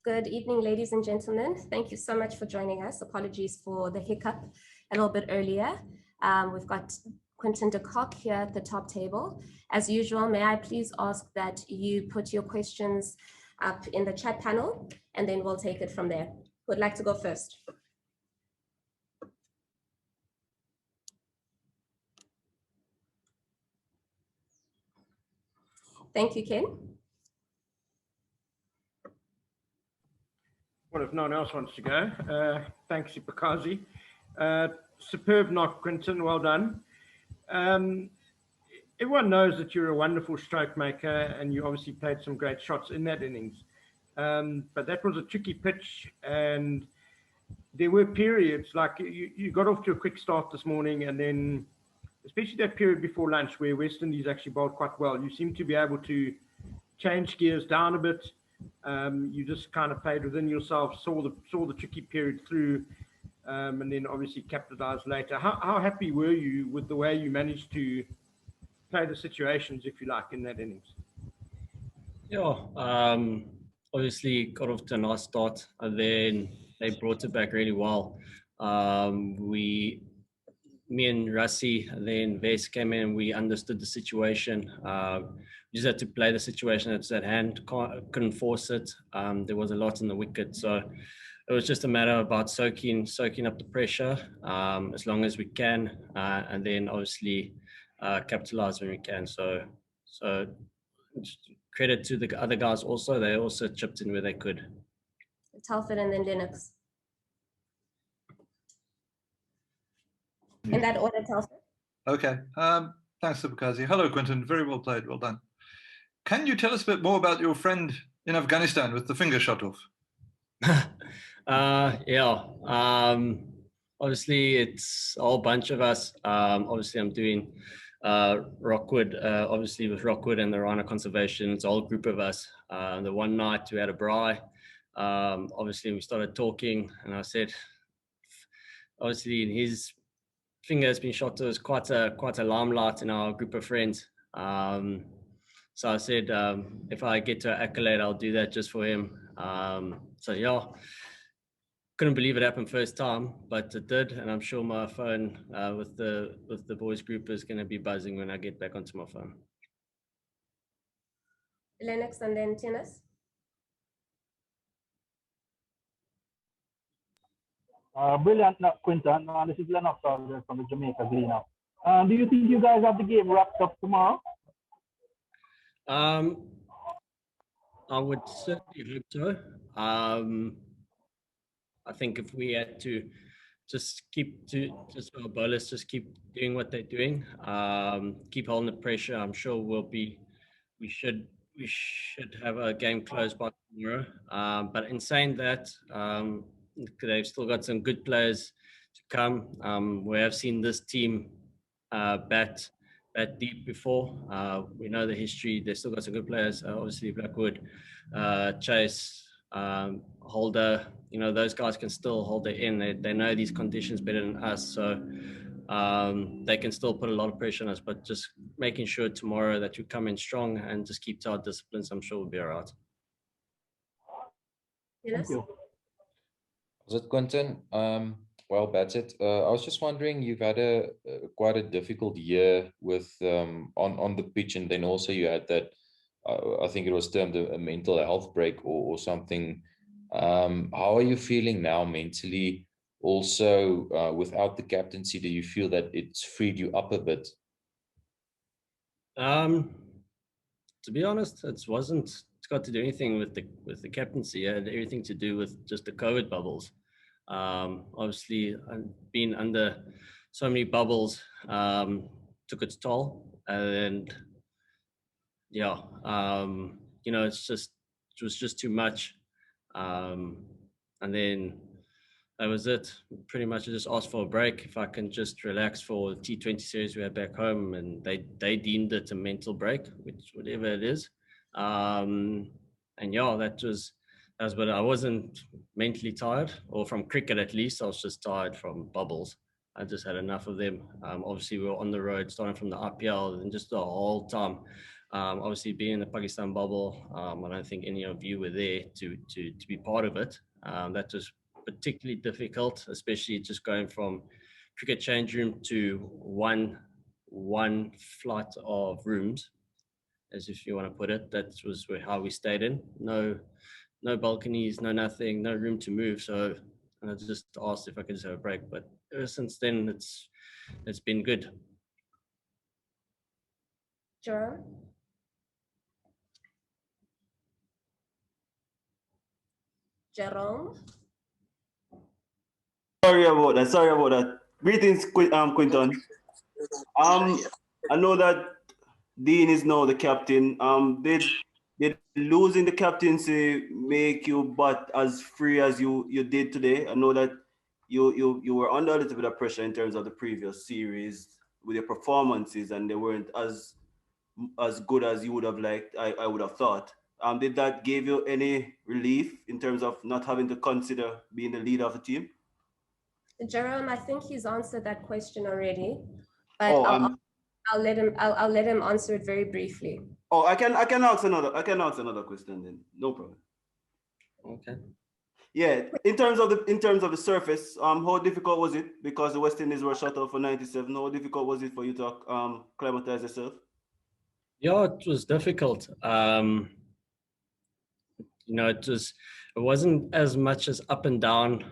Good evening, ladies and gentlemen. Thank you so much for joining us. Apologies for the hiccup a little bit earlier. We've got Quinton de Kock here at the top table. As usual, may I please ask that you put your questions up in the chat panel, and then we'll take it from there. Who would like to go first? Thank you, Ken. Well, if no one else wants to go, thanks, Ipakazi. Superb knock, Quinton. Well done. Everyone knows that you're a wonderful stroke maker, and you obviously played some great shots in that innings. But that was a tricky pitch, and there were periods like you got off to a quick start this morning, and then especially that period before lunch where West Indies actually bowled quite well. You seem to be able to change gears down a bit. You just kind of played within yourself, saw the tricky period through, and then obviously capitalized later. How happy were you with the way you managed to play the situations, if you like, in that innings? Yeah, obviously got off to a nice start, and then they brought it back really well. Me and Rassi and then Ves came in, we understood the situation. We just had to play the situation that's at hand, couldn't force it. There was a lot in the wicket, so it was just a matter about soaking up the pressure as long as we can, and then obviously capitalize when we can. So credit to the other guys also, they also chipped in where they could. Telford and then Lennox. In that order, Telford. Okay. Thanks, Ipakazi. Hello, Quinton. Very well played. Well done. Can you tell us a bit more about your friend in Afghanistan with the finger shot off? Yeah. Obviously, it's a whole bunch of us. Obviously, I'm doing Rockwood, obviously with Rockwood and the Rhino Conservation. It's a whole group of us. The one night we had a braai. Obviously, we started talking, and I said, obviously, in his finger has been shot. There was quite a limelight in our group of friends. So I said, if I get to an accolade, I'll do that just for him. So yeah, couldn't believe it happened first time, but it did, and I'm sure my phone with the boys group is going to be buzzing when I get back onto my phone. Lennox and then Tennis. Brilliant, Quinton. This is Lennox from the Jamaica Gleaner. Do you think you guys have the game wrapped up tomorrow? I would certainly hope so. I think if we had to just our bowlers just keep doing what they're doing, keep holding the pressure, I'm sure we should have a game closed by tomorrow. But in saying that, they've still got some good players to come. We have seen this team bat deep before. We know the history. They've still got some good players. Obviously, Blackwood, Chase, Holder. Those guys can still hold it in. They know these conditions better than us, so they can still put a lot of pressure on us. But just making sure tomorrow that we come in strong and just keep to our disciplines, I'm sure we'll be all right. Yes. Thank you. Was it Quinton? Well batted. I was just wondering, you've had quite a difficult year with on the pitch, and then also you had that, I think it was termed a mental health break or something. How are you feeling now mentally? Also, without the captaincy, do you feel that it's freed you up a bit? To be honest, it's got to do anything with the captaincy. It had everything to do with just the COVID bubbles. Obviously, being under so many bubbles took its toll, and yeah, it was just too much, and then that was it. Pretty much, I just asked for a break, if I can just relax for the T20 series we had back home, and they deemed it a mental break, which whatever it is, and yeah, that was. But I wasn't mentally tired, or from cricket at least. I was just tired from bubbles. I just had enough of them. Obviously, we were on the road, starting from the IPL, and just the whole time Obviously, being in the Pakistan bubble, I don't think any of you were there to be part of it. That was particularly difficult, especially just going from cricket change room to one flight of rooms, as if you want to put it. That was how we stayed in. No balconies, no nothing, no room to move. So I just asked if I could just have a break. But ever since then, it's been good. Jerome? Jerome? Sorry about that. Sorry about that. Greetings, Quinton. I know that Dean is now the captain. Did losing the captaincy make you but as free as you did today? I know that you were under a little bit of pressure in terms of the previous series with your performances, and they weren't as good as you would have liked. I would have thought. Did that give you any relief in terms of not having to consider being the leader of the team? Jerome, I think he's answered that question already, but Oh, I'll let him answer it very briefly. Oh, I can ask another question then. No problem. Okay. Yeah, in terms of the surface, how difficult was it? Because the West Indies were shut out for 97. How difficult was it for you to climatize yourself? Yeah, it was difficult. It wasn't as much as up and down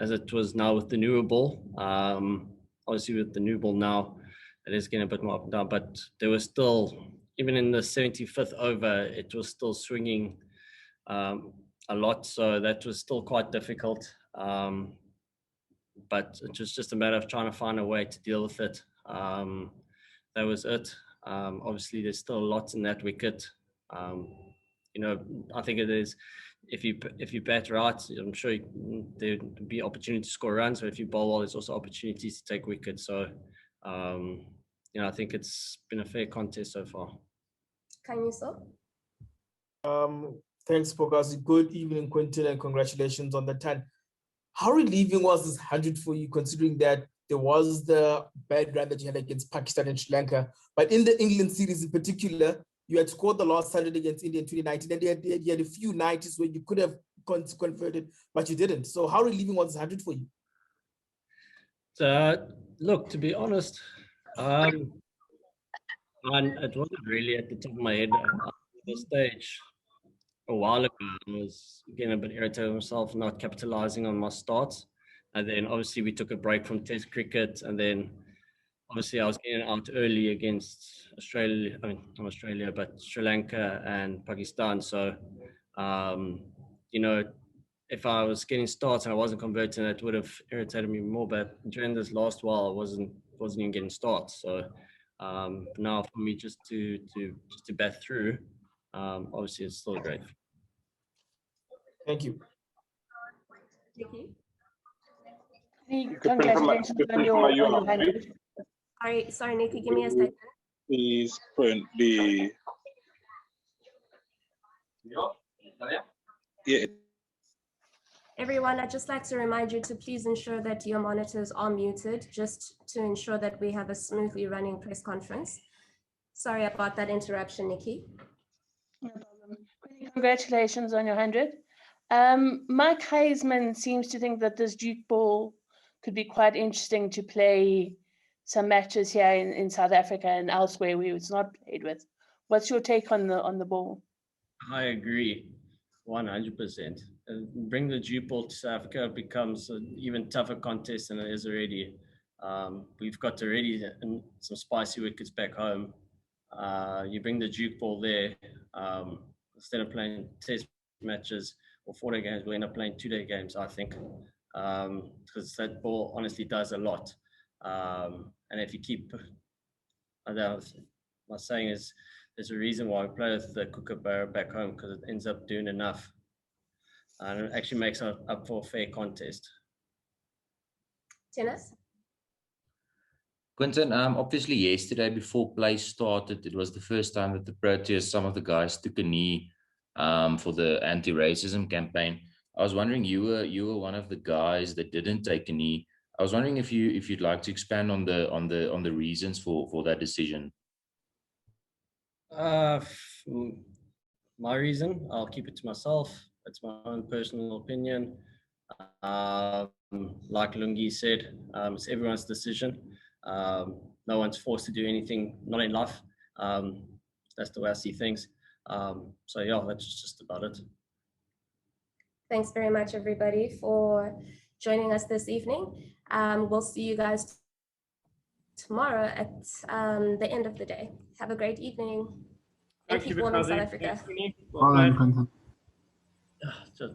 as it was now with the newer ball. Obviously, with the new ball now, it is getting a bit more up and down. But there was still, even in the 75th over, it was still swinging a lot. So that was still quite difficult. But it was just a matter of trying to find a way to deal with it. That was it. Obviously, there's still lots in that wicket. I think it is, if you bat right, I'm sure there'd be opportunity to score runs. So if you bowl well, there's also opportunities to take wickets. So, I think it's been a fair contest so far. Can you so? Thanks, Pokazi. Good evening, Quinton, and congratulations on the 10. How relieving was this 100 for you, considering that there was the bad run that you had against Pakistan and Sri Lanka, but in the England series in particular, you had scored the last 100 against India in 2019, and you had a few 90s where you could have converted, but you didn't. So how relieving was this 100 for you? Look, to be honest, and it wasn't really at the top of my head at the stage. A while ago, I was getting a bit irritated with myself, not capitalizing on my starts. And then obviously we took a break from Test cricket, and then obviously I was getting out early against Australia. I mean, not Australia, but Sri Lanka and Pakistan. So, if I was getting starts and I wasn't converting, that would have irritated me more. But during this last while, I wasn't even getting starts. So now for me just to bat through, obviously it's still great. Thank you. Congratulations on your 100. Sorry, Nikki, give me a second. Is currently Everyone, I'd just like to remind you to please ensure that your monitors are muted, just to ensure that we have a smoothly running press conference. Sorry about that interruption, Nikki. No problem. Congratulations on your 100. Mike Heisman seems to think that this Duke ball could be quite interesting to play some matches here in South Africa and elsewhere where it's not played with. What's your take on the ball? I agree, 100%. Bring the Duke ball to South Africa becomes an even tougher contest than it is already. We've got already some spicy wickets back home. You bring the Duke ball there, instead of playing test matches or 4-day games, we'll end up playing 2-day games, I think, because that ball honestly does a lot. And if you keep, my saying is, there's a reason why we play with the Kookaburra back home, because it ends up doing enough. And it actually makes up for a fair contest. Tennis? Quinton, obviously yesterday before play started, it was the first time that the Proteas, some of the guys took a knee for the anti-racism campaign. I was wondering, you were one of the guys that didn't take a knee. I was wondering if you'd like to expand on the reasons for that decision. My reason, I'll keep it to myself. It's my own personal opinion. Like Lungi said, it's everyone's decision. No one's forced to do anything, not in life. That's the way I see things. So yeah, that's just about it. Thanks very much, everybody, for joining us this evening. We'll see you guys tomorrow at the end of the day. Have a great evening. And keep warm in South Africa. Well played. Just